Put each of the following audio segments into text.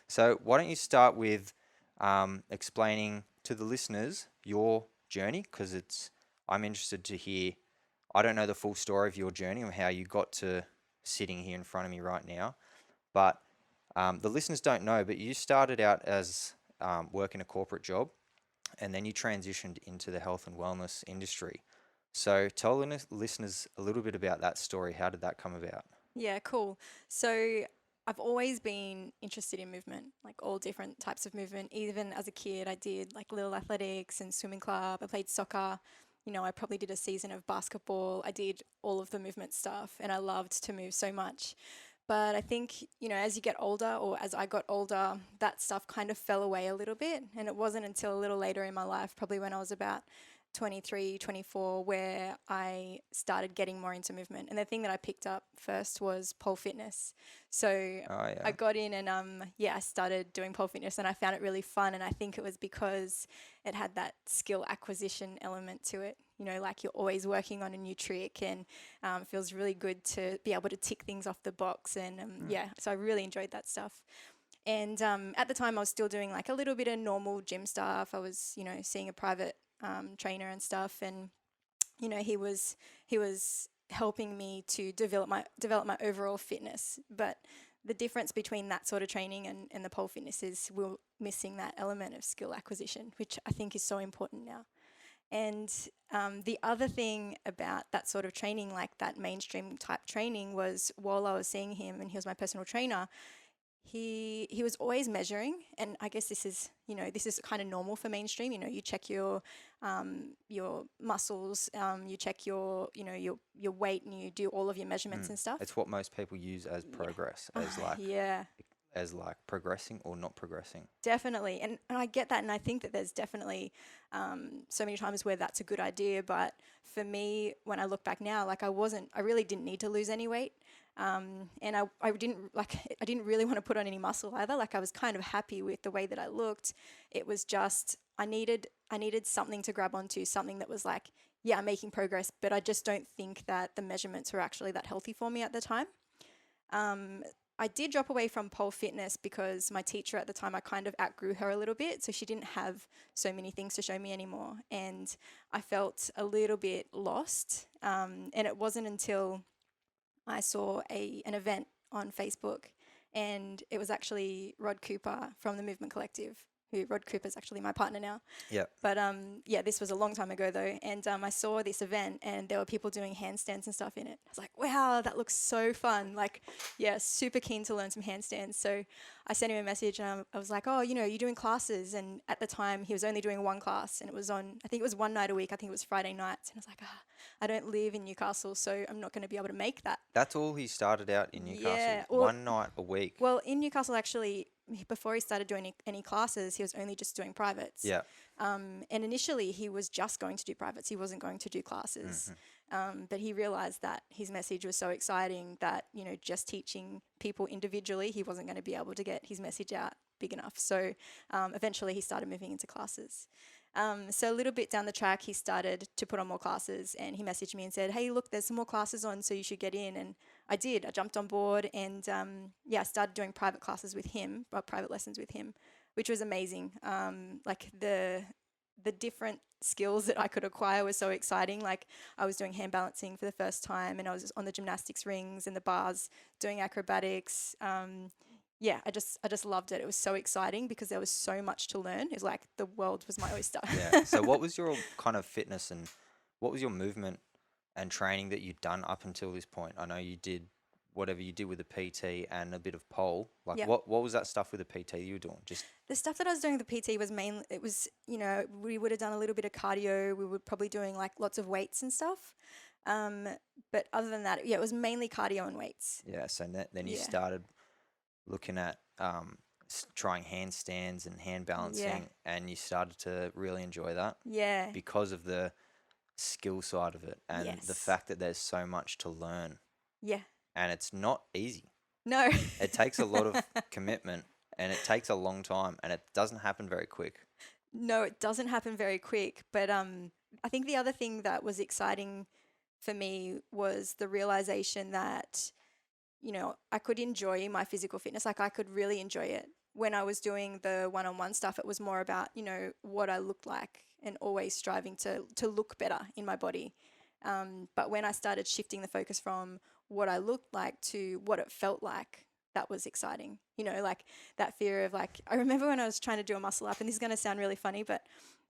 So why don't you start with explaining to the listeners your journey? Because I'm interested to hear. I don't know the full story of your journey and how you got to sitting here in front of me right now, but the listeners don't know. But you started out as working a corporate job, and then you transitioned into the health and wellness industry. So tell the listeners a little bit about that story. How did that come about? Yeah, cool. So I've always been interested in movement, like all different types of movement. Even as a kid, I did like little athletics and swimming club. I played soccer. I probably did a season of basketball. I did all of the movement stuff and I loved to move so much. But I think, as you get older, or as I got older, that stuff kind of fell away a little bit. And it wasn't until a little later in my life, probably when I was about 23, 24, where I started getting more into movement. And the thing that I picked up first was pole fitness. So Oh I yeah. got in and I started doing pole fitness and I found it really fun. And I think it was because it had that skill acquisition element to it. Like you're always working on a new trick and it feels really good to be able to tick things off the box. And Mm. so I really enjoyed that stuff. And at the time, I was still doing like a little bit of normal gym stuff. I was, seeing a private trainer and stuff, and he was helping me to develop my overall fitness. But the difference between that sort of training and the pole fitness is we're missing that element of skill acquisition, which I think is so important now. And the other thing about that sort of training, like that mainstream type training, was while I was seeing him and he was my personal trainer, he was always measuring, and I guess this is kind of normal for mainstream. You check your muscles, you check your weight, and you do all of your measurements Mm. and stuff. It's what most people use as Yeah. progress, Yeah. as like progressing or not progressing. Definitely. And I get that. And I think that there's definitely so many times where that's a good idea. But for me, when I look back now, like I really didn't need to lose any weight. And I didn't really want to put on any muscle either. Like I was kind of happy with the way that I looked. It was just, I needed something to grab onto, something that was like, yeah, I'm making progress, but I just don't think that the measurements were actually that healthy for me at the time. Um, I did drop away from pole fitness because my teacher at the time, I kind of outgrew her a little bit. So she didn't have so many things to show me anymore. And I felt a little bit lost. And it wasn't until I saw an event on Facebook, and it was actually Rod Cooper from the Movement Collective. Rod Cooper's actually my partner now. Yep. But yeah, this was a long time ago though, and I saw this event, and there were people doing handstands and stuff in it. I was like, wow, that looks so fun! Like, yeah, super keen to learn some handstands. So I sent him a message, and I was like, oh, you're doing classes, and at the time he was only doing one class, and it was on, I think it was one night a week. I think it was Friday nights, and I was like, I don't live in Newcastle, so I'm not going to be able to make that. That's all he started out in Newcastle. Yeah, well, One night a week. well, in Newcastle, actually, before he started doing any classes, he was only just doing privates. Yeah. And initially, he was just going to do privates. He wasn't going to do classes. Hmm. But he realized that his message was so exciting that, just teaching people individually, he wasn't going to be able to get his message out big enough. So eventually, he started moving into classes. So a little bit down the track, he started to put on more classes, and he messaged me and said, "Hey, look, there's some more classes on, so you should get in." And I did. I jumped on board, and yeah, I started doing private classes with him, private lessons with him, which was amazing. Like the different skills that I could acquire was so exciting. Like I was doing hand balancing for the first time, and I was on the gymnastics rings and the bars doing acrobatics. Yeah, I just loved it. It was so exciting because there was so much to learn. It was like the world was my oyster. Yeah. So what was your kind of fitness and what was your movement and training that you'd done up until this point? I know you did whatever you did with the PT and a bit of pole. Like Yeah. what was that stuff with the PT you were doing? Just The stuff that I was doing with the PT was mainly, it was, we would have done a little bit of cardio. We were probably doing like lots of weights and stuff. Um, but other than that, yeah, it was mainly cardio and weights. yeah. So then you Yeah. started looking at trying handstands and hand Yeah. balancing, and you started to really enjoy that Yeah. because of the skill side of it and the Yes. fact that there's so much to learn, Yeah. and it's not easy. No. It takes a lot of commitment and it takes a long time and it doesn't happen very quick. No, it doesn't happen very quick. But I think the other thing that was exciting for me was the realization that, I could enjoy my physical fitness. Like I could really enjoy it. when I was doing the one-on-one stuff, it was more about, what I looked like and always striving to look better in my body. But when I started shifting the focus from what I looked like to what it felt like, that was exciting. Like that fear of like, I remember when I was trying to do a muscle up, and this is going to sound really funny, but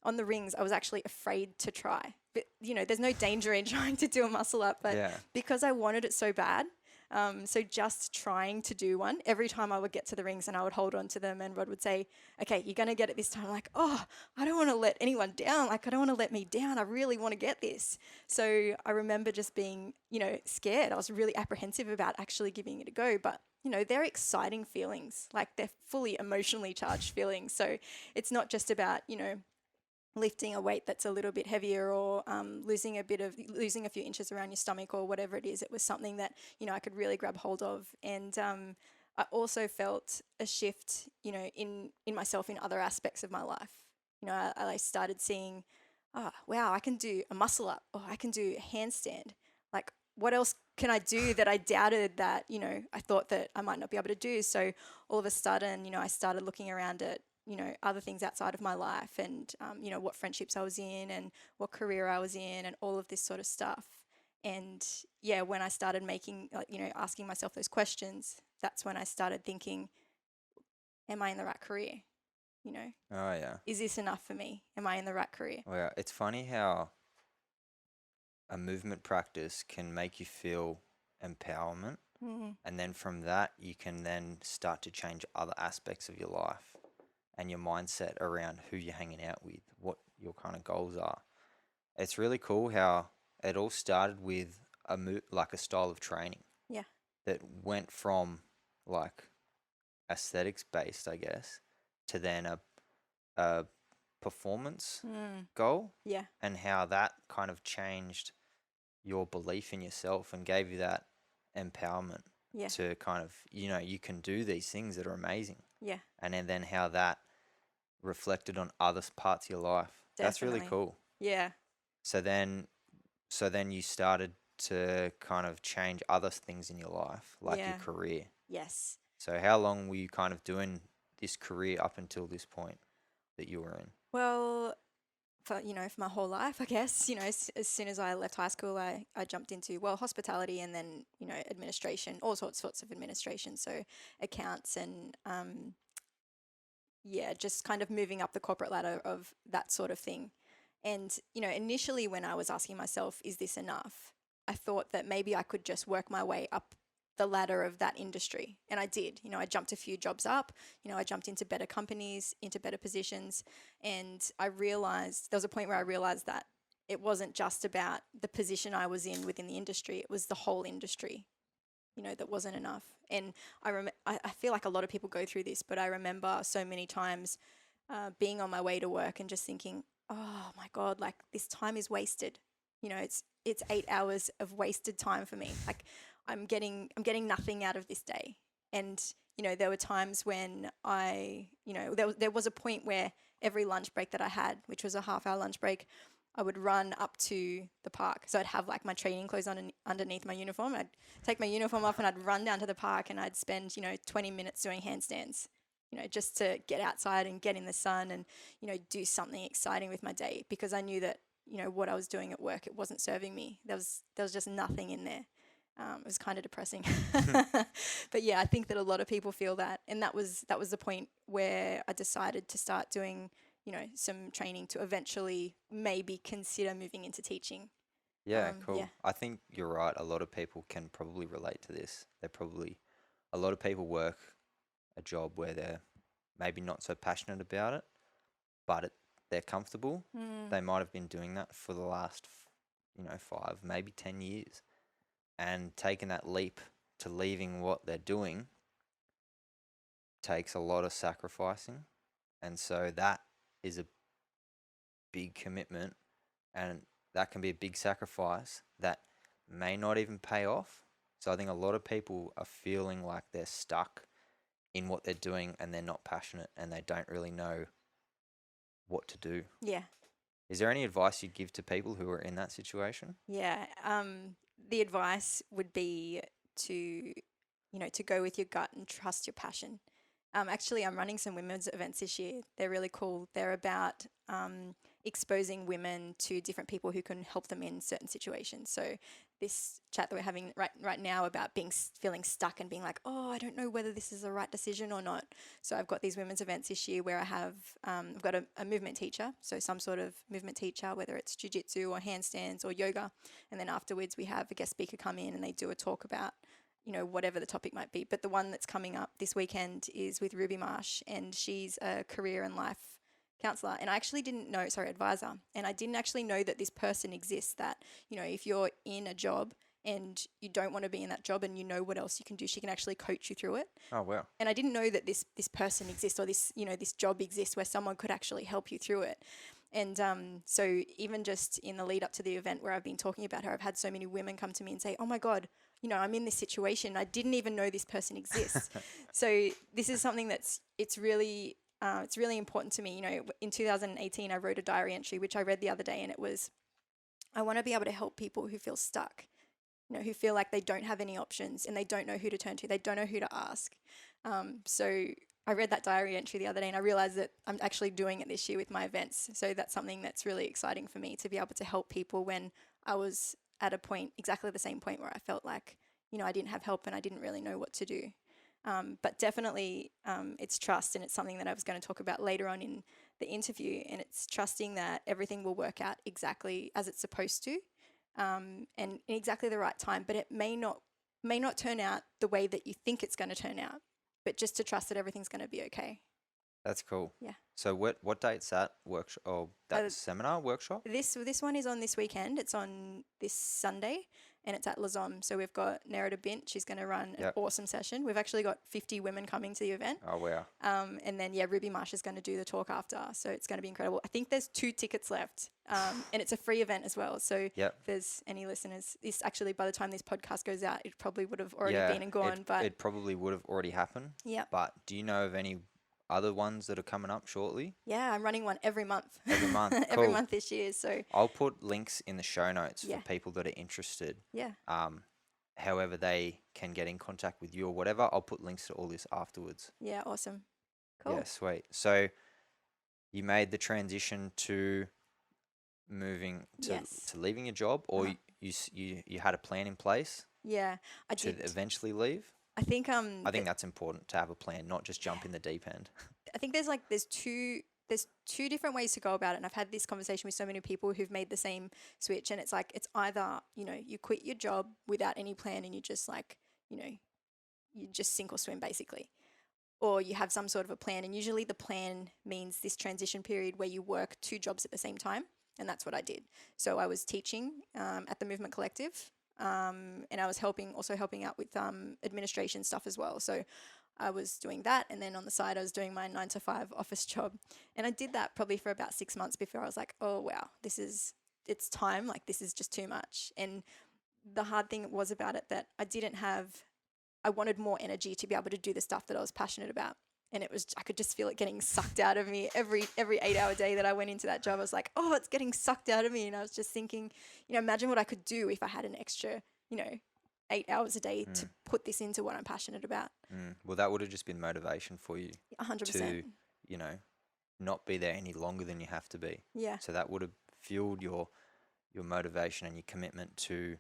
on the rings, I was actually afraid to try. But, there's no danger in trying to do a muscle up, but Yeah. because I wanted it so bad, so just trying to do one, every time I would get to the rings and I would hold on to them, and Rod would say, okay, you're going to get it this time. I'm like, oh, I don't want to let anyone down. Like, I don't want to let me down. I really want to get this. So I remember just being, scared. I was really apprehensive about actually giving it a go, but they're exciting feelings. Like, they're fully emotionally charged feelings. So it's not just about, lifting a weight that's a little bit heavier, or losing a few inches around your stomach, or whatever it is. It was something that I could really grab hold of, and I also felt a shift in myself in other aspects of my life. I started seeing, oh wow, I can do a muscle up, or I can do a handstand. Like, what else can I do that I doubted that I thought that I might not be able to do? So all of a sudden, I started looking around at other things outside of my life, and, what friendships I was in, and what career I was in, and all of this sort of stuff. And yeah, when I started making, like, asking myself those questions, that's when I started thinking, am I in the right career? Oh, yeah. Is this enough for me? Am I in the right career? Well, it's funny how a movement practice can make you feel empowerment. Mm, And then from that, you can then start to change other aspects of your life and your mindset around who you're hanging out with, what your kind of goals are. It's really cool how it all started with like a style of training yeah. that went from like aesthetics based, I guess, to then a performance Mm, goal, yeah. and how that kind of changed your belief in yourself and gave you that empowerment Yeah. to kind of, you can do these things that are amazing. Yeah. And then how that reflected on other parts of your life. That's really Definitely. cool. Yeah. So then you started to kind of change other things in your life, like your Yeah. career. Yes. So how long were you kind of doing this career up until this point that you were in? Well, for my whole life, I guess, as soon as I left high school, I jumped into, well, hospitality, and then, administration, all sorts of administration. So accounts, and, yeah, just kind of moving up the corporate ladder of that sort of thing. And, initially when I was asking myself, is this enough? I thought that maybe I could just work my way up the ladder of that industry. And I did. I jumped a few jobs up, I jumped into better companies, into better positions. And I realized, there was a point where I realized that it wasn't just about the position I was in within the industry, it was the whole industry, that wasn't enough. And I feel like a lot of people go through this, but I remember so many times being on my way to work and just thinking, oh my God, like, this time is wasted. It's 8 hours of wasted time for me. Like, I'm getting nothing out of this day. And there were times when there was a point where every lunch break that I had, which was a half-hour lunch break, I would run up to the park. So I'd have like my training clothes on underneath my uniform. I'd take my uniform off and I'd run down to the park, and I'd spend 20 minutes doing handstands, just to get outside and get in the sun, and do something exciting with my day, because I knew that what I was doing at work, it wasn't serving me. There was just nothing in there. It was kind of depressing. But yeah, I think that a lot of people feel that, and that was the point where I decided to start doing some training to eventually maybe consider moving into teaching. Yeah, cool. Yeah. I think you're right. A lot of people can probably relate to this. A lot of people work a job where they're maybe not so passionate about it, but they're comfortable. Mm, They might have been doing that for the last, 5, maybe 10 years. And taking that leap to leaving what they're doing takes a lot of sacrificing. And so that is a big commitment, and that can be a big sacrifice that may not even pay off. So I think a lot of people are feeling like they're stuck in what they're doing and they're not passionate and they don't really know what to do. yeah. Is there any advice you'd give to people who are in that situation? Yeah. The advice would be to, to go with your gut and trust your passion. Actually, I'm running some women's events this year. They're really cool. They're about exposing women to different people who can help them in certain situations. So this chat that we're having right now about feeling stuck and being like, oh, I don't know whether this is the right decision or not. So I've got these women's events this year where I've got a movement teacher, so some sort of movement teacher, whether it's jiu-jitsu or handstands or yoga. And then afterwards we have a guest speaker come in and they do a talk about whatever the topic might be. But the one that's coming up this weekend is with Ruby Marsh, and she's a career and life counselor. And I actually didn't know, advisor. And I didn't actually know that this person exists, that, if you're in a job and you don't want to be in that job and you know what else you can do, she can actually coach you through it. Oh, wow. And I didn't know that this person exists, or this, this job exists where someone could actually help you through it. And so even just in the lead up to the event where I've been talking about her, I've had so many women come to me and say, oh my God, I'm in this situation. I didn't even know this person exists. So this is something it's really important to me. In 2018, I wrote a diary entry, which I read the other day, and it was, I want to be able to help people who feel stuck, who feel like they don't have any options and they don't know who to turn to. They don't know who to ask. So I read that diary entry the other day and I realized that I'm actually doing it this year with my events. So that's something that's really exciting for me, to be able to help people when I was at a point, exactly the same point, where I felt like, I didn't have help and I didn't really know what to do. But definitely it's trust, and it's something that I was going to talk about later on in the interview, and it's trusting that everything will work out exactly as it's supposed to, and in exactly the right time. But it may not turn out the way that you think it's going to turn out, but just to trust that everything's going to be okay. That's cool. Yeah. So what date's that workshop, or that seminar workshop? This one is on this weekend. It's on this Sunday, and it's at Lazom. So we've got Nerida Bint. She's going to run an awesome session. We've actually got 50 women coming to the event. Oh, wow. And then, Ruby Marsh is going to do the talk after. So it's going to be incredible. I think there's 2 tickets left, and it's a free event as well. So if there's any listeners, this actually, by the time this podcast goes out, it probably would have already been and gone. But it probably would have already happened. Yeah. But do you know of any other ones that are coming up shortly? Yeah, I'm running one every month. Every month. Cool. Every month this year. So I'll put links in the show notes for people that are interested. Yeah. However they can get in contact with you or whatever, I'll put links to all this afterwards. Yeah, awesome. Cool. Yeah, sweet. So you made the transition to moving to leaving your job, or you had a plan in place? Yeah, I did. To eventually leave? I think that's important, to have a plan, not just jump in the deep end. I think there's two different ways to go about it, and I've had this conversation with so many people who've made the same switch, and it's like, it's either, you quit your job without any plan and you just you just sink or swim basically, or you have some sort of a plan, and usually the plan means this transition period where you work 2 jobs at the same time, and that's what I did. So I was teaching at the Movement Collective, and I was also helping out with administration stuff as well. So I was doing that, and then on the side I was doing my 9 to 5 office job, and I did that probably for about 6 months before I was like, oh wow, it's time, like this is just too much. And the hard thing was about it that I wanted more energy to be able to do the stuff that I was passionate about. And I could just feel it getting sucked out of me every 8-hour day that I went into that job. I was like, oh, it's getting sucked out of me. And I was just thinking, imagine what I could do if I had an extra, 8 hours a day to put this into what I'm passionate about. Well, that would have just been motivation for you 100%. to, not be there any longer than you have to be. Yeah. So that would have fueled your motivation and your commitment to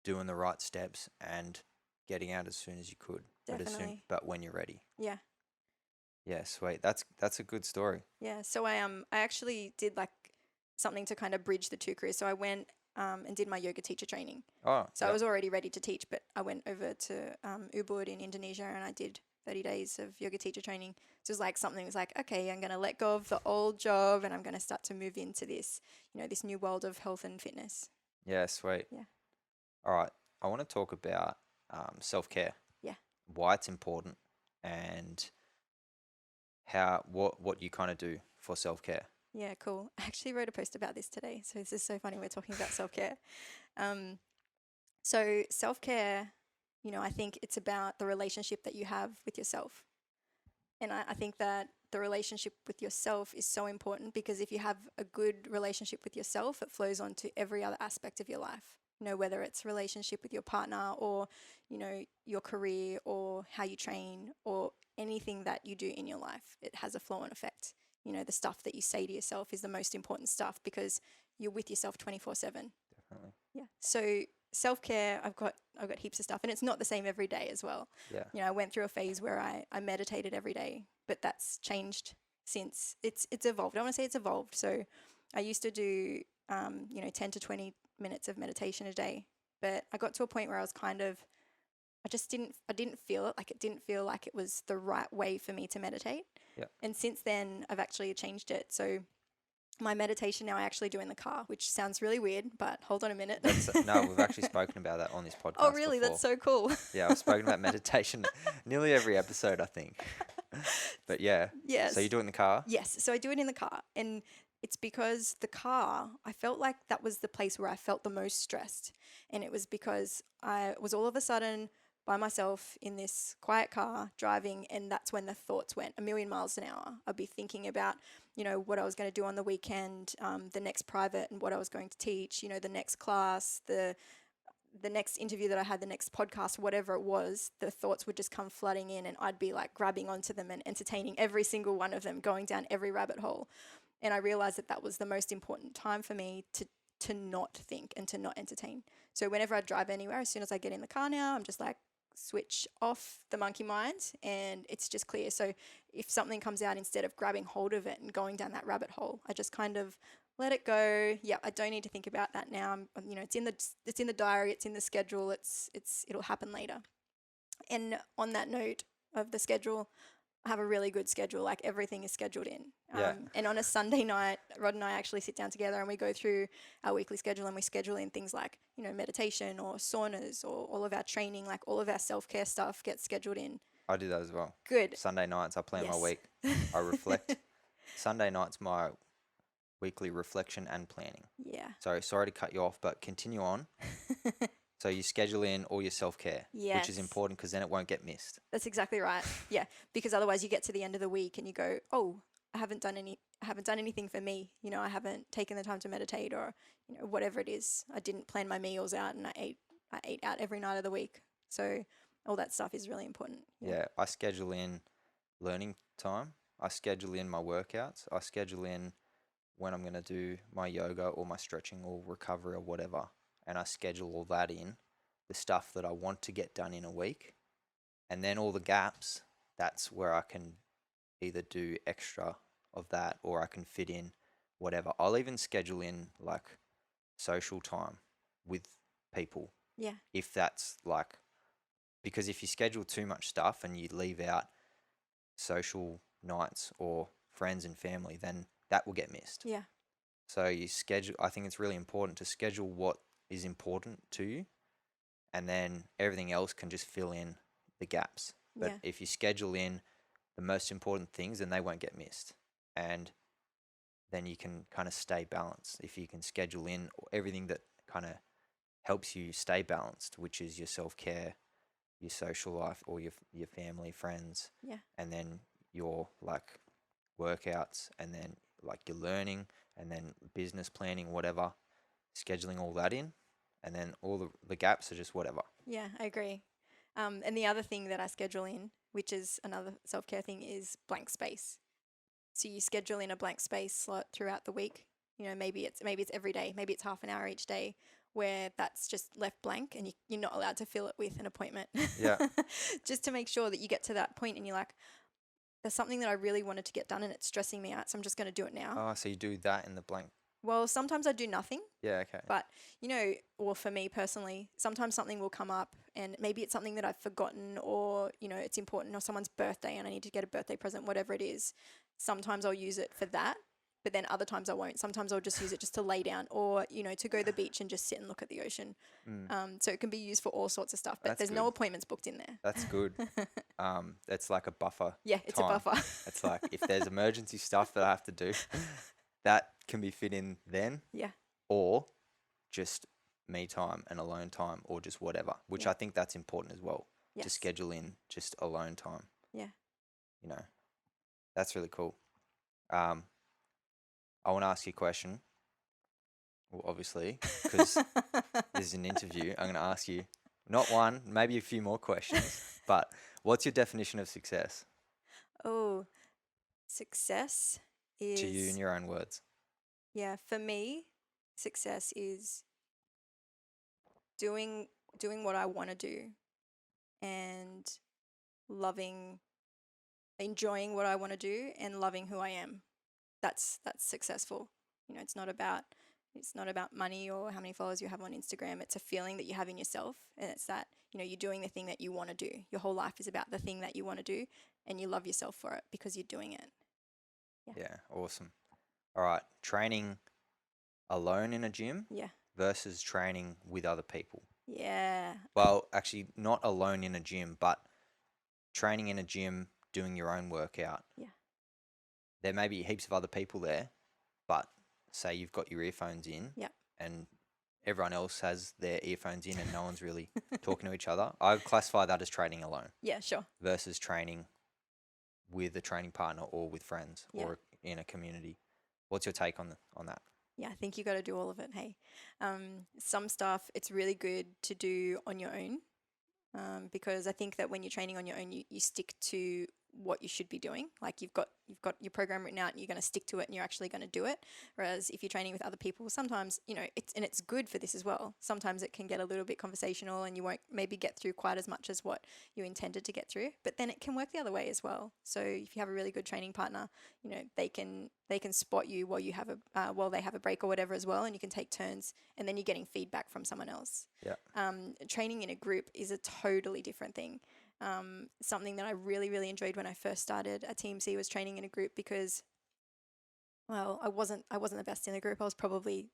doing the right steps and getting out as soon as you could. Definitely. But when you're ready. Yeah. Yeah, sweet. That's a good story. Yeah. So I actually did like something to kind of bridge the 2 careers. So I went and did my yoga teacher training. Oh. So I was already ready to teach, but I went over to Ubud in Indonesia and I did 30 days of yoga teacher training. So it was like something was like, okay, I'm going to let go of the old job and I'm going to start to move into this, this new world of health and fitness. Yeah, sweet. Yeah. All right. I want to talk about self-care. Yeah. Why it's important and what you kind of do for self-care. Yeah, cool. I actually wrote a post about this today. So this is so funny. We're talking about self-care. So self-care, I think it's about the relationship that you have with yourself. And I think that the relationship with yourself is so important, because if you have a good relationship with yourself, it flows on to every other aspect of your life. whether it's relationship with your partner or, your career or how you train or anything that you do in your life, it has a flow and effect. The stuff that you say to yourself is the most important stuff because you're with yourself 24/7. Definitely. Yeah. So self-care, I've got heaps of stuff, and it's not the same every day as well. Yeah. I went through a phase where I meditated every day, but that's changed since. It's evolved. I want to say it's evolved. So I used to do 10 to 20 minutes of meditation a day, but I got to a point where I was kind of, I didn't feel it. Like, it didn't feel like it was the right way for me to meditate. Yeah. And since then I've actually changed it. So my meditation now I actually do in the car, which sounds really weird, but hold on a minute. No, we've actually spoken about that on this podcast. Oh, really? Before. That's so cool. Yeah, I've spoken about meditation nearly every episode, I think. But yeah. Yes. So you do it in the car? Yes. So I do it in the car. And it's because the car, I felt like that was the place where I felt the most stressed. And it was because I was all of a sudden by myself in this quiet car driving, and that's when the thoughts went a million miles an hour. I'd be thinking about, what I was going to do on the weekend, the next private and what I was going to teach, the next class, the next interview that I had, the next podcast, whatever it was. The thoughts would just come flooding in, and I'd be like grabbing onto them and entertaining every single one of them, going down every rabbit hole. And I realized that that was the most important time for me to not think and to not entertain. So whenever I drive anywhere, as soon as I get in the car now, I'm just like, switch off the monkey mind and it's just clear. So if something comes out, instead of grabbing hold of it and going down that rabbit hole, I just kind of let it go. Yeah, I don't need to think about that now. It's in the diary, it's in the schedule, it'll happen later. And on that note of the schedule, I have a really good schedule. Like, everything is scheduled in. Yeah. And on a Sunday night, Rod and I actually sit down together and we go through our weekly schedule, and we schedule in things like, meditation or saunas or all of our training, like all of our self-care stuff gets scheduled in. I do that as well. Good. Sunday nights, I plan my Yes. week. I reflect. Sunday night's my weekly reflection and planning. Yeah. So sorry to cut you off, but continue on. So you schedule in all your self-care, which is Yes. important because then it won't get missed. That's exactly right. Yeah, because otherwise you get to the end of the week and you go, "Oh, I haven't done anything for me. I haven't taken the time to meditate, or whatever it is. I didn't plan my meals out, and I ate out every night of the week." So all that stuff is really important. Yeah, I schedule in learning time. I schedule in my workouts. I schedule in when I'm going to do my yoga or my stretching or recovery or whatever. And I schedule all that in, the stuff that I want to get done in a week. And then all the gaps, that's where I can either do extra of that or I can fit in whatever. I'll even schedule in like social time with people. Yeah. If that's like, because if you schedule too much stuff and you leave out social nights or friends and family, then that will get missed. Yeah. So I think it's really important to schedule what is important to you, and then everything else can just fill in the gaps. But Yeah. if you schedule in the most important things, then they won't get missed. And then you can kind of stay balanced. If you can schedule in everything that kind of helps you stay balanced, which is your self-care, your social life, or your family, friends, Yeah. and then your like workouts, and then like your learning, and then business planning, whatever, scheduling all that in, and then all the gaps are just whatever. Yeah, I agree. And the other thing that I schedule in, which is another self-care thing, is blank space. So you schedule in a blank space slot throughout the week. Maybe it's every day, maybe it's half an hour each day, where that's just left blank, and you're not allowed to fill it with an appointment. Yeah. Just to make sure that you get to that point and you're like, there's something that I really wanted to get done and it's stressing me out, so I'm just going to do it now. Oh, so you do that in the blank. Well, sometimes I do nothing. Yeah, okay. But, or for me personally, sometimes something will come up and maybe it's something that I've forgotten, or, it's important, or someone's birthday and I need to get a birthday present, whatever it is. Sometimes I'll use it for that, but then other times I won't. Sometimes I'll just use it just to lay down, or, to go to the beach and just sit and look at the ocean. So it can be used for all sorts of stuff, but That's there's good. no appointments booked in there. That's good. It's like a buffer. Yeah, it's time. a buffer. It's like if there's emergency stuff that I have to do, that can be fit in then. Yeah. Or just me time and alone time, or just whatever, which Yeah. I think that's important as well, to Yes. schedule in just alone time. Yeah. That's really cool. I want to ask you a question. Well, obviously, because this is an interview, I'm going to ask you not one, maybe a few more questions, but what's your definition of success Oh, success to you in is, your own words? yeah, for me, success is doing doing what I want to do and loving, enjoying what I want to do and loving who I am. That's successful. It's not about money or how many followers you have on Instagram. It's a feeling that you have in yourself, and it's that you're doing the thing that you want to do. Your whole life is about the thing that you want to do, and you love yourself for it because you're doing it. Yeah. Yeah, awesome. All right, training alone in a gym Yeah. versus training with other people. Yeah. Well, actually, not alone in a gym, but training in a gym, doing your own workout. Yeah. There may be heaps of other people there, but say you've got your earphones in Yep. and everyone else has their earphones in and no one's really talking to each other. I would classify that as training alone Yeah, sure. versus training with a training partner or with friends Yeah. or in a community. What's your take on that? Yeah, I think you got to do all of it. Hey, some stuff it's really good to do on your own, because I think that when you're training on your own, you stick to what you should be doing. Like you've got your program written out and you're going to stick to it and you're actually going to do it. Whereas if you're training with other people, sometimes it's good for this as well. Sometimes it can get a little bit conversational and you won't maybe get through quite as much as what you intended to get through. But then it can work the other way as well. So if you have a really good training partner, they can spot you while while they have a break or whatever as well, and you can take turns, and then you're getting feedback from someone else. Yeah. Training in a group is a totally different thing. Something that I really, really enjoyed when I first started at TMC was training in a group because, well, I wasn't the best in the group. I was probably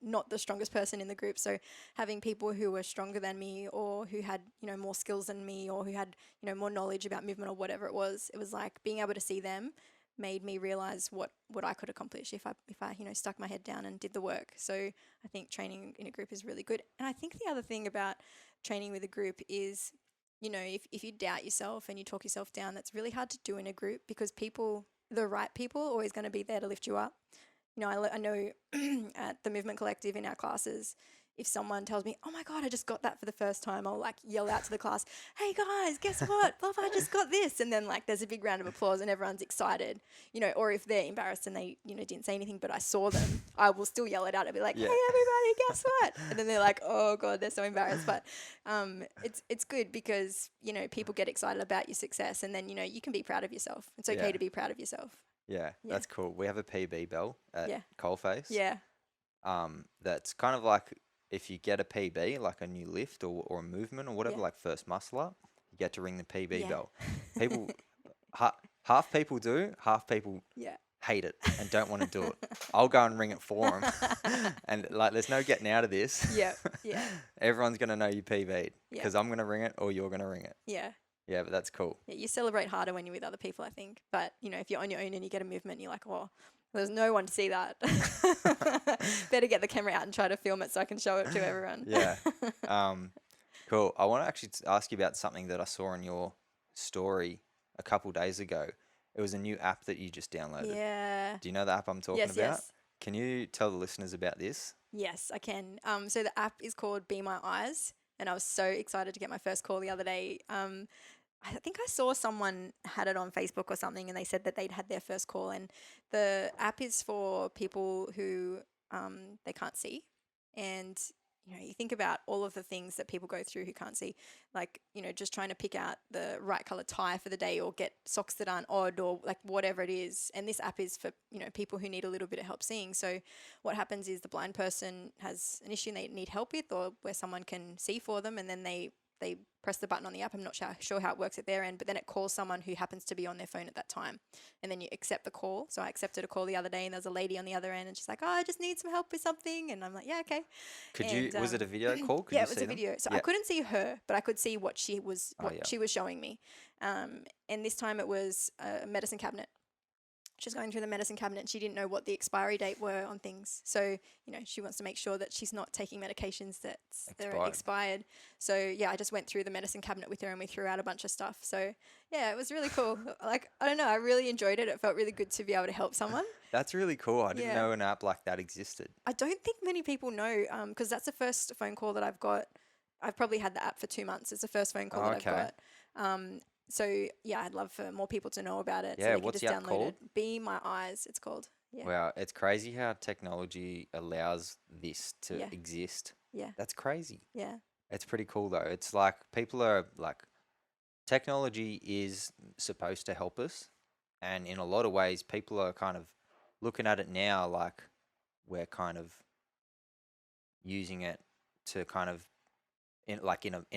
not the strongest person in the group. So having people who were stronger than me or who had, more skills than me or who had, more knowledge about movement or whatever it was like being able to see them made me realize what I could accomplish if I stuck my head down and did the work. So I think training in a group is really good. And I think the other thing about training with a group is, if you doubt yourself and you talk yourself down, that's really hard to do in a group because the right people are always going to be there to lift you up. I know at the Movement Collective in our classes, if someone tells me, oh my God, I just got that for the first time, I'll yell out to the class, hey guys, guess what? Blah, I just got this. And then there's a big round of applause and everyone's excited, or if they're embarrassed and they, didn't say anything, but I saw them, I will still yell it out. I'll be like, Yeah. hey everybody, guess what? And then they're like, oh God, they're so embarrassed. But it's good because, people get excited about your success and then, you can be proud of yourself. It's okay to be proud of yourself. Yeah, that's cool. We have a PB bell at Coalface. Yeah. That's kind of like if you get a PB, like a new lift or a movement or whatever, like first muscle up, you get to ring the PB bell. People, half people do, half people hate it and don't want to do it. I'll go and ring it for them. And there's no getting out of this. Yeah. Everyone's going to know you PB'd because I'm going to ring it or you're going to ring it. Yeah. Yeah, but that's cool. Yeah, you celebrate harder when you're with other people, I think. But, if you're on your own and you get a movement, you're like, oh, there's no one to see that. Better get the camera out and try to film it so I can show it to everyone. Yeah. Cool. I want to actually ask you about something that I saw in your story a couple days ago. It was a new app that you just downloaded. Yeah. Do you know the app I'm talking about? Yes. Can you tell the listeners about this? Yes, I can. So the app is called Be My Eyes, and I was so excited to get my first call the other day. I think I saw someone had it on Facebook or something and they said that they'd had their first call, and the app is for people who they can't see. And, you think about all of the things that people go through who can't see, just trying to pick out the right color tie for the day or get socks that aren't odd or whatever it is. And this app is for, people who need a little bit of help seeing. So what happens is the blind person has an issue they need help with or where someone can see for them, and then they press the button on the app. I'm not sure how it works at their end, but then it calls someone who happens to be on their phone at that time. And then you accept the call. So I accepted a call the other day and there's a lady on the other end and she's like, oh, I just need some help with something. And I'm like, yeah, okay. Was it a video call? Yeah, it was a video. So I couldn't see her, but I could see what she was showing me. And this time it was a medicine cabinet. she's going through the medicine cabinet and she didn't know what the expiry date were on things. So, she wants to make sure that she's not taking medications that are expired. So, yeah, I just went through the medicine cabinet with her and we threw out a bunch of stuff. So, yeah, it was really cool. Like, I don't know, I really enjoyed it. It felt really good to be able to help someone. That's really cool. I didn't know an app like that existed. I don't think many people know, because that's the first phone call that I've got. I've probably had the app for 2 months. It's the first phone call that I've got. So, yeah, I'd love for more people to know about it. Yeah, so they what's can the just app download called? it. Be My Eyes, it's called. Yeah. Wow, it's crazy how technology allows this to exist. Yeah. That's crazy. Yeah. It's pretty cool though. It's like people are like, technology is supposed to help us, and in a lot of ways, people are kind of looking at it now like we're kind of using it to kind of in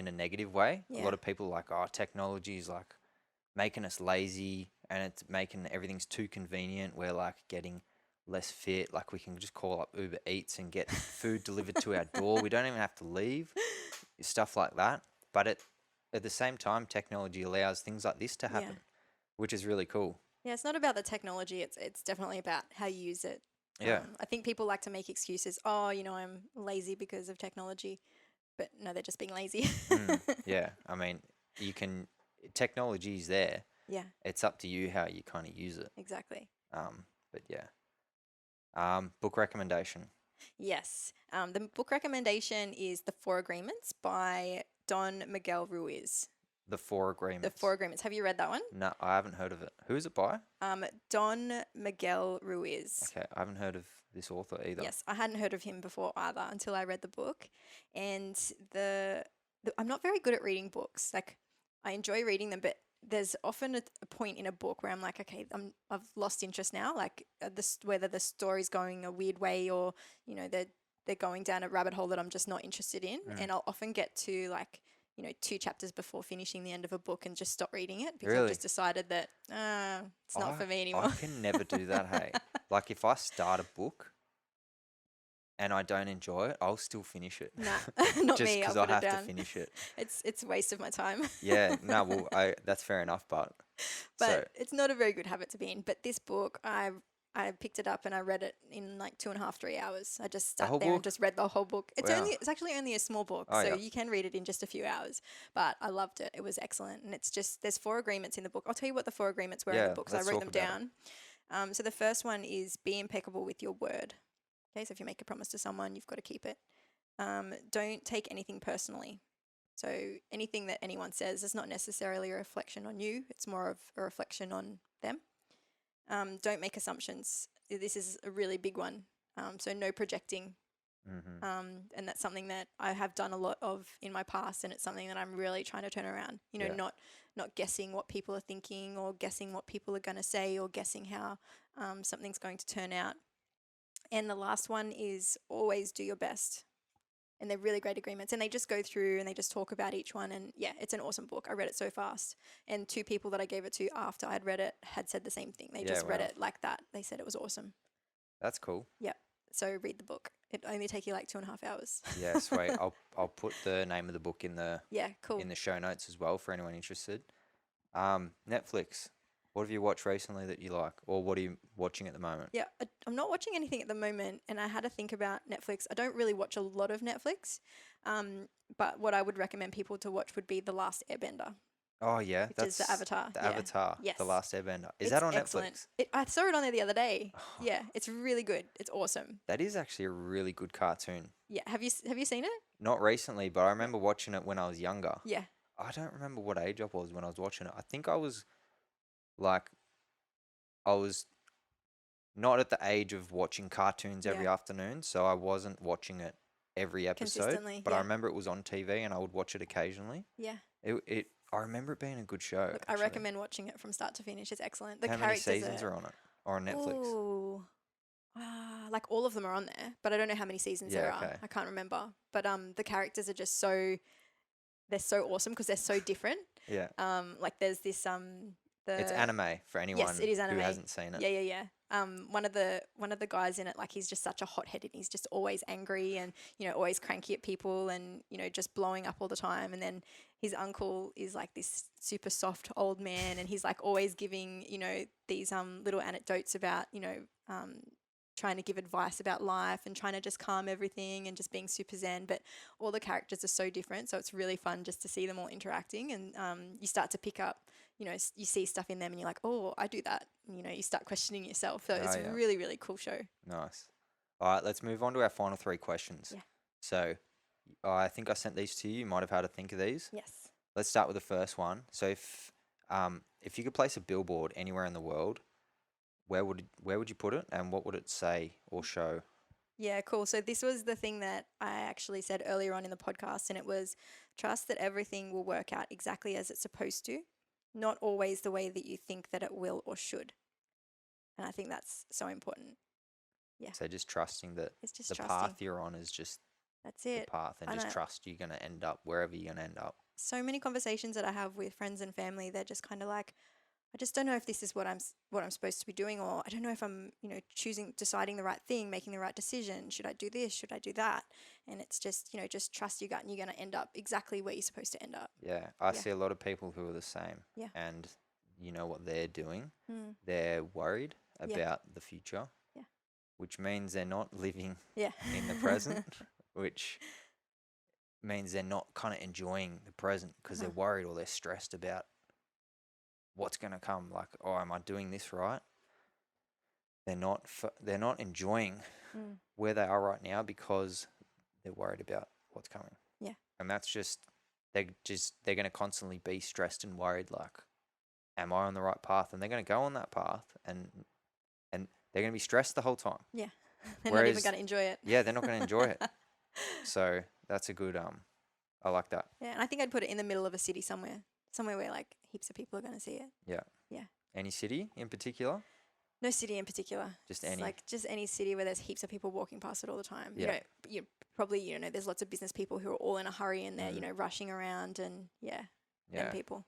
a negative way. A lot of people are like, oh, technology is like making us lazy and it's making everything's too convenient. We're like getting less fit. Like we can just call up Uber Eats and get food delivered to our door. We don't even have to leave. Stuff like that. But at the same time, technology allows things like this to happen, which is really cool. Yeah, it's not about the technology. It's definitely about how you use it. Yeah. I think people like to make excuses. Oh, I'm lazy because of technology. But no, they're just being lazy. Yeah. I mean, technology is there. Yeah. It's up to you how you kind of use it. Exactly. But yeah. Book recommendation. Yes. The book recommendation is The Four Agreements by Don Miguel Ruiz. The Four Agreements. The Four Agreements. Have you read that one? No, I haven't heard of it. Who is it by? Don Miguel Ruiz. Okay, I haven't heard of this author either. Yes, I hadn't heard of him before either until I read the book. And I'm not very good at reading books. Like, I enjoy reading them, but there's often a point in a book where I'm like, okay, I've lost interest now. Like, whether the story's going a weird way or they're going down a rabbit hole that I'm just not interested in. And I'll often get to like 2 chapters before finishing the end of a book and just stop reading it because I've just decided that it's not for me anymore. I can never do that, hey. Like if I start a book and I don't enjoy it, I'll still finish it. Nah, not just me. because I'll I put have it down. to finish it. It's a waste of my time. Yeah, no, well, that's fair enough, but it's not a very good habit to be in. But this book, I picked it up and I read it in like 2.5, 3 hours. I just sat there and just read the whole book. It's actually only a small book, so you can read it in just a few hours. But I loved it. It was excellent. And it's just, there's 4 agreements in the book. I'll tell you what the 4 agreements were in the book because I wrote them down. So the first one is be impeccable with your word. Okay, so if you make a promise to someone, you've got to keep it. Don't take anything personally. So anything that anyone says is not necessarily a reflection on you. It's more of a reflection on them. Don't make assumptions. This is a really big one. So no projecting. And that's something that I have done a lot of in my past, and it's something that I'm really trying to turn around. Not guessing what people are thinking or guessing what people are going to say or guessing how something's going to turn out. And the last one is always do your best. And they're really great agreements. And they just go through and they just talk about each one. And yeah, it's an awesome book. I read it so fast. And 2 people that I gave it to after I'd read it had said the same thing. They just read it like that. They said it was awesome. That's cool. Yep. So read the book. It only take you like 2.5 hours. Yeah, sweet. I'll put the name of the book in the in the show notes as well for anyone interested. Netflix. What have you watched recently that you like, or what are you watching at the moment? Yeah, I'm not watching anything at the moment, and I had to think about Netflix. I don't really watch a lot of Netflix, but what I would recommend people to watch would be The Last Airbender. Oh yeah, which is the Avatar. The Avatar. Yes. The Last Airbender. Is that on excellent. Netflix? I saw it on there the other day. Yeah, it's really good. It's awesome. That is actually a really good cartoon. Yeah, have you seen it? Not recently, but I remember watching it when I was younger. Yeah. I don't remember what age I was when I was watching it. I think I was like, I was not at the age of watching cartoons every afternoon, so I wasn't watching it every episode. Consistently, but I remember it was on TV and I would watch it occasionally. Yeah. I remember it being a good show. Look, I recommend watching it from start to finish. It's excellent. How many seasons are on it? Or on Netflix? Ooh. Like all of them are on there, but I don't know how many seasons there are. I can't remember. But the characters are just they're so awesome because they're so different. Yeah. Like there's this It's The anime for Yes, anyone it is who anime. hasn't seen it. Yeah, yeah, yeah. One of the guys in it, like he's just such a hot-headed. He's just always angry and always cranky at people and just blowing up all the time. And then his uncle is like this super soft old man, and he's like always giving these little anecdotes about trying to give advice about life and trying to just calm everything and just being super zen. But all the characters are so different, so it's really fun just to see them all interacting, and you start to pick up you see stuff in them and you're like, oh, I do that. You start questioning yourself. So Oh it's yeah, really, really cool show. nice. All right, let's move on to our final three questions. Yeah. So, I think I sent these to you. You might have had to think of these. Yes. Let's start with the first one. So, if you could place a billboard anywhere in the world, where would you put it, and what would it say or show? Yeah, cool. So this was the thing that I actually said earlier on in the podcast, and it was trust that everything will work out exactly as it's supposed to, not always the way that you think that it will or should. And I think that's so important. Yeah. So just trusting that It's just the trusting. path you're on is just That's the it. path, and And just trust you're gonna end up wherever you're gonna end up. so many conversations that I have with friends and family, they're just kind of like, I just don't know if this is what I'm supposed to be doing, or I don't know if I'm, deciding the right thing, making the right decision. Should I do this? Should I do that? And it's just, just trust your gut, and you're going to end up exactly where you're supposed to end up. Yeah, I Yeah. see a lot of people who are the same. Yeah. And you know what they're doing? Mm. They're worried Yeah. about the future. Yeah. Which means they're not living Yeah. in the present, which means they're not kind of enjoying the present because they're worried or they're stressed about what's going to come. Like, oh, am I doing this right? They're not enjoying Mm. where they are right now because they're worried about what's coming. Yeah. And that's they're going to constantly be stressed and worried, like, am I on the right path? And they're going to go on that path and they're going to be stressed the whole time. Yeah. They're not even Whereas- going to enjoy it. Yeah, they're not going to enjoy it. So that's a good I like that. Yeah, and I think I'd put it in the middle of a city somewhere where like heaps of people are going to see it. Yeah. Yeah. Any city in particular? No city in particular. Just It's any. like just any city where there's heaps of people walking past it all the time. Yeah. You probably there's lots of business people who are all in a hurry and they're Mm. rushing around and Yeah. and people.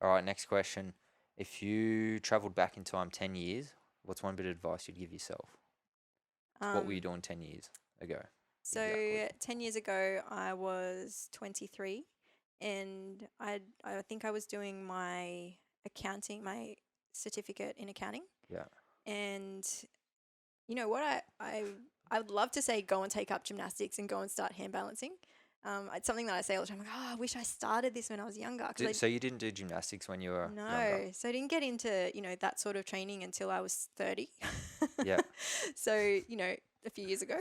All right, next question. If you traveled back in time 10 years, what's one bit of advice you'd give yourself? What were you doing 10 years ago? So exactly? 10 years ago, I was 23, and I think I was doing my certificate in accounting. Yeah. And you know what? I would love to say go and take up gymnastics and go and start hand balancing. It's something that I say all the time. Like, oh, I wish I started this when I was younger. So you didn't do gymnastics when you were No, younger? so I didn't get into that sort of training until I was 30. Yeah. So a few years ago.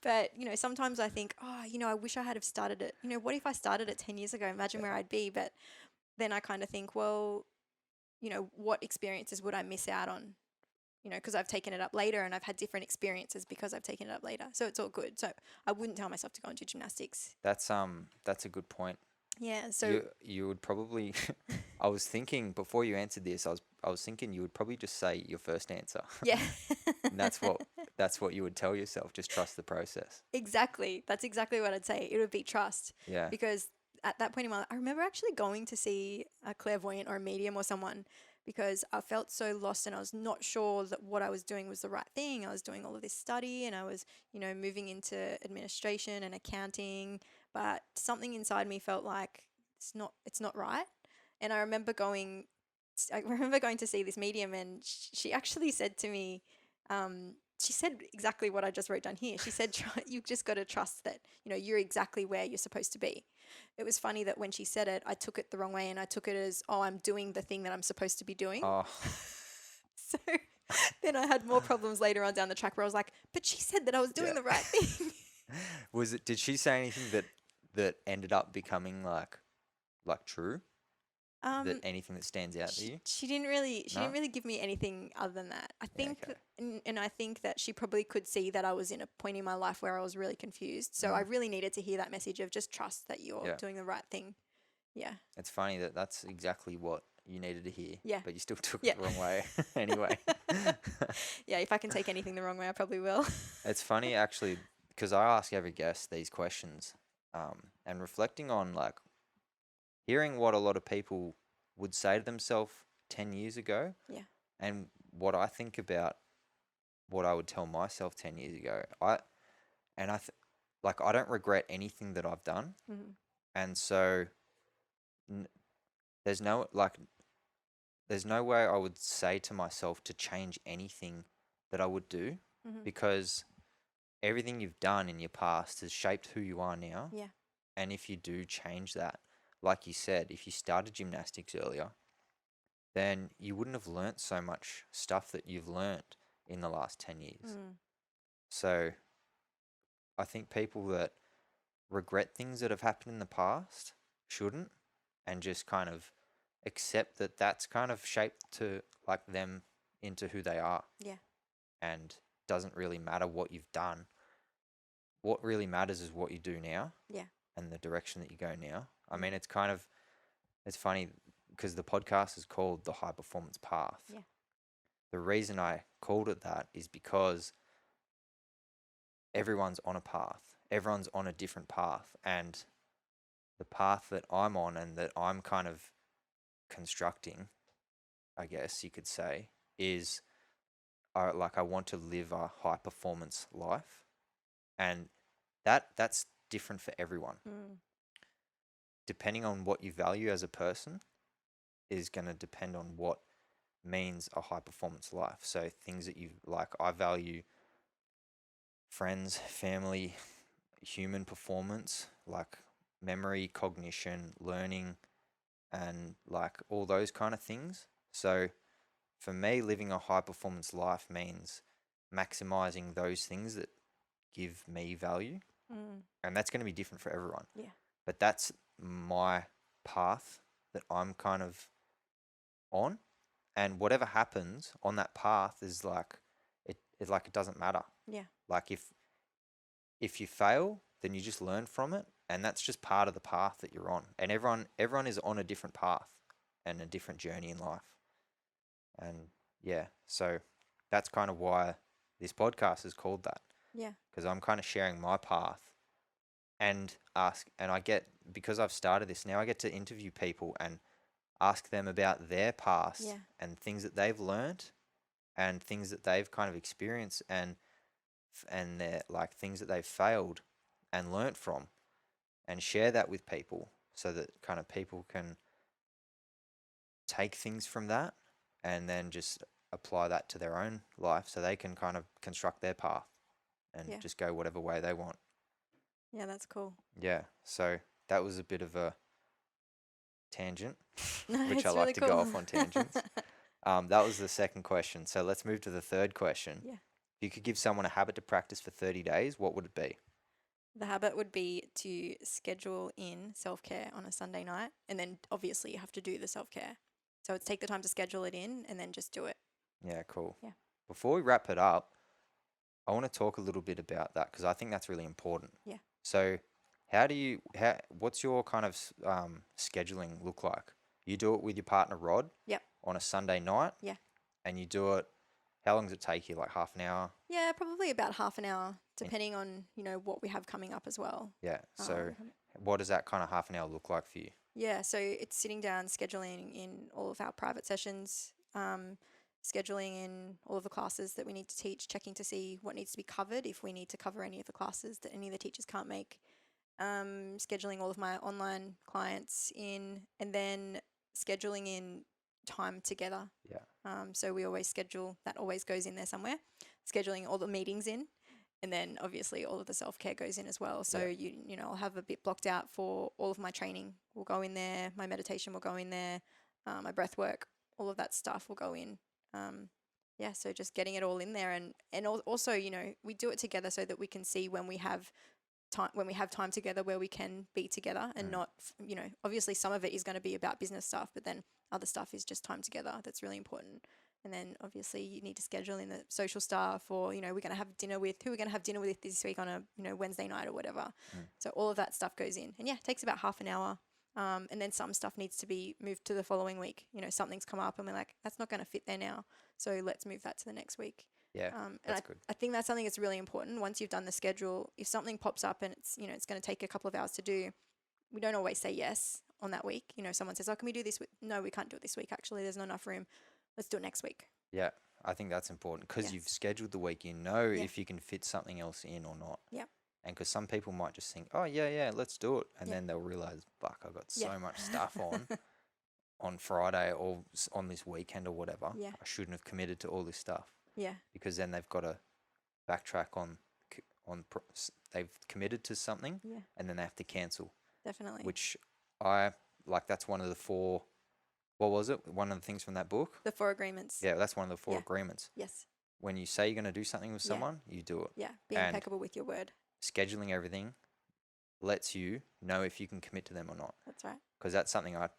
But sometimes I think, oh, I wish I had have started it. What if I started it 10 years ago? Imagine where I'd be. But then I kind of think, well, what experiences would I miss out on? Because I've taken it up later and I've had different experiences because I've taken it up later. So it's all good. So I wouldn't tell myself to go and do gymnastics. That's a good point. Yeah. So You would probably I was thinking before you answered this, I was thinking you would probably just say your first answer. yeah. And that's what you would tell yourself, just trust the process. Exactly. That's exactly what I'd say. It would be trust. Yeah. Because at that point in my life, I remember actually going to see a clairvoyant or a medium or someone because I felt so lost and I was not sure that what I was doing was the right thing. I was doing all of this study and I was, moving into administration and accounting, but something inside me felt like it's not right. And I remember going to see this medium, and she actually said to me, she said exactly what I just wrote down here. She said, you've just got to trust that, you're exactly where you're supposed to be. It was funny that when she said it, I took it the wrong way and I took it as, oh, I'm doing the thing that I'm supposed to be doing. Oh, So then I had more problems later on down the track where I was like, but she said that I was doing Yeah. the right thing. did she say anything that ended up becoming like true? That anything that stands out to you? She didn't really No? give me anything other than that. I Yeah, think okay. and I think that she probably could see that I was in a point in my life where I was really confused. So I really needed to hear that message of just trust that you're Yeah. doing the right thing. Yeah. It's funny that that's exactly what you needed to hear. Yeah. But you still took Yeah. it the wrong way anyway. Yeah, if I can take anything the wrong way, I probably will. It's funny actually because I ask every guest these questions, and reflecting on like hearing what a lot of people would say to themselves 10 years ago, Yeah. and what I think about what I would tell myself 10 years ago. I don't regret anything that I've done. Mm-hmm. And so n- there's no like there's no way I would say to myself to change anything that I would do, Mm-hmm. because everything you've done in your past has shaped who you are now. Yeah. And if you do change that, like you said, if you started gymnastics earlier, then you wouldn't have learnt so much stuff that you've learnt in the last 10 years. Mm. So I think people that regret things that have happened in the past shouldn't, and just kind of accept that that's kind of shaped to like them into who they are, Yeah. and doesn't really matter what you've done. What really matters is what you do now Yeah. and the direction that you go now. I Mm. mean, it's funny because the podcast is called The High Performance Path. Yeah. The reason I called it that is because everyone's on a path. Everyone's on a different path, and the path that I'm on and that I'm kind of constructing, I guess you could say, is I want to live a high performance life, and that's different for everyone. Mm. Depending on what you value as a person is going to depend on what means a high performance life. So things that you like, I value friends, family, human performance, like memory, cognition, learning, and like all those kind of things. So for me, living a high performance life means maximizing those things that give me value. Mm. And that's going to be different for everyone. Yeah. But that's my path that I'm kind of on. And whatever happens on that path is like it doesn't matter. Yeah. Like if you fail, then you just learn from it, and that's just part of the path that you're on. And everyone is on a different path and a different journey in life. And yeah, so that's kind of why this podcast is called that, Yeah. because I'm kind of sharing my path and because I've started this now, I get to interview people and ask them about their past Yeah. and things that they've learnt and things that they've kind of experienced, and they're like things that they've failed and learnt from, and share that with people so that kind of people can take things from that and then just apply that to their own life so they can kind of construct their path and Yeah. just go whatever way they want. Yeah. That's cool. Yeah, so that was a bit of a tangent, No, which I it's like really to cool. go off on tangents. That was the second question. So let's move to the third question. Yeah. If you could give someone a habit to practice for 30 days, what would it be? The habit would be to schedule in self care on a Sunday night, and then obviously you have to do the self care. So it's take the time to schedule it in and then just do it. Yeah, cool. Yeah. Before we wrap it up, I want to talk a little bit about that because I think that's really important. Yeah. So, what's your kind of scheduling look like? You do it with your partner Rod Yep. on a Sunday night, Yeah. and you do it. How long does it take you? Like half an hour? Yeah, probably about half an hour, depending on what we have coming up as well. Yeah. So, Um, what does that kind of half an hour look like for you? Yeah, so it's sitting down, scheduling in all of our private sessions, scheduling in all of the classes that we need to teach, checking to see what needs to be covered, if we need to cover any of the classes that any of the teachers can't make, scheduling all of my online clients in, and then scheduling in time together. Yeah. So we always schedule, that always goes in there somewhere, scheduling all the meetings in. And then obviously all of the self-care goes in as well. So Yeah. I'll have a bit blocked out for all of my training will go in there. My meditation will go in there. My breath work, all of that stuff will go in. Yeah, so just getting it all in there, and also we do it together so that we can see when we have time together where we can be together and not obviously some of it is going to be about business stuff, but then other stuff is just time together. That's really important. And then obviously you need to schedule in the social stuff, or we're going to have dinner with who we're going to have dinner with this week on a Wednesday night or whatever. So all of that stuff goes in, and it takes about half an hour. And then some stuff needs to be moved to the following week. Something's come up and we're like, that's not going to fit there now, so let's move that to the next week. Yeah. And That's good. I think that's something that's really important. Once you've done the schedule, if something pops up and it's going to take a couple of hours to do, we don't always say yes. on that week. You know, someone says, "Oh, can we do this?" No, we can't do it this week. Actually, there's not enough room. Let's do it next week. Yeah, I think that's important because you've Yes. scheduled the week. You know Yeah. if you can fit something else in or not. Yeah. And because some people might just think, oh, yeah, let's do it. And Yeah. then they'll realize, fuck, I've got Yeah. so much stuff on Friday or on this weekend or whatever. Yeah. I shouldn't have committed to all this stuff Yeah. because then they've got to backtrack they've committed to something Yeah. and then they have to cancel, Definitely. which I like. That's one of the four. What was it? One of the things from that book? The 4 agreements. Yeah, that's one of the 4 Yeah. agreements. Yes. When you say you're going to do something with Yeah. someone, you do it. Yeah. Be And impeccable with your word. scheduling everything lets you know if you can commit to them or not. That's right. Because that's something I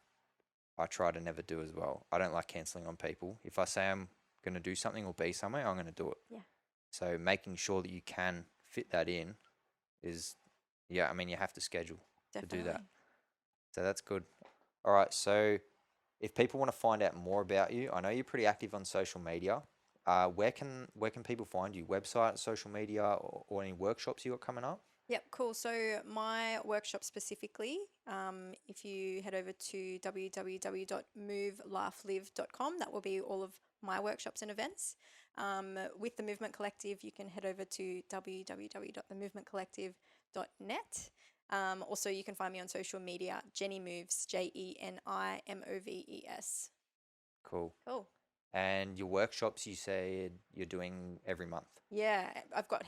try to never do as well. I don't like cancelling on people. If I say I'm going to do something or be somewhere, I'm going to do it. Yeah. So making sure that you can fit that in is, yeah, I mean, you have to schedule Definitely. to do that. So that's good. All right. So if people want to find out more about you, I know you're pretty active on social media. Where can people find you? Website, social media, or any workshops you got coming up? Yep, cool. So my workshop specifically, if you head over to www.movelaughlive.com, that will be all of my workshops and events. With the Movement Collective, you can head over to www.themovementcollective.net. Also, you can find me on social media, Jeni Moves, JeniMoves. Cool. Cool. And your workshops, you said you're doing every month. Yeah, I've got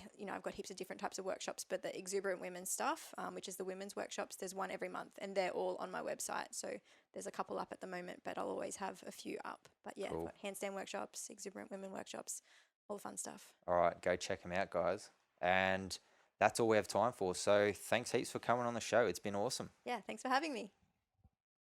heaps of different types of workshops, but the exuberant women stuff, which is the women's workshops, there's one every month, and they're all on my website. So there's a couple up at the moment, but I'll always have a few up. But yeah, Cool. I've got handstand workshops, exuberant women workshops, all the fun stuff. All right, go check them out, guys. And that's all we have time for. So thanks heaps for coming on the show. It's been awesome. Yeah, thanks for having me.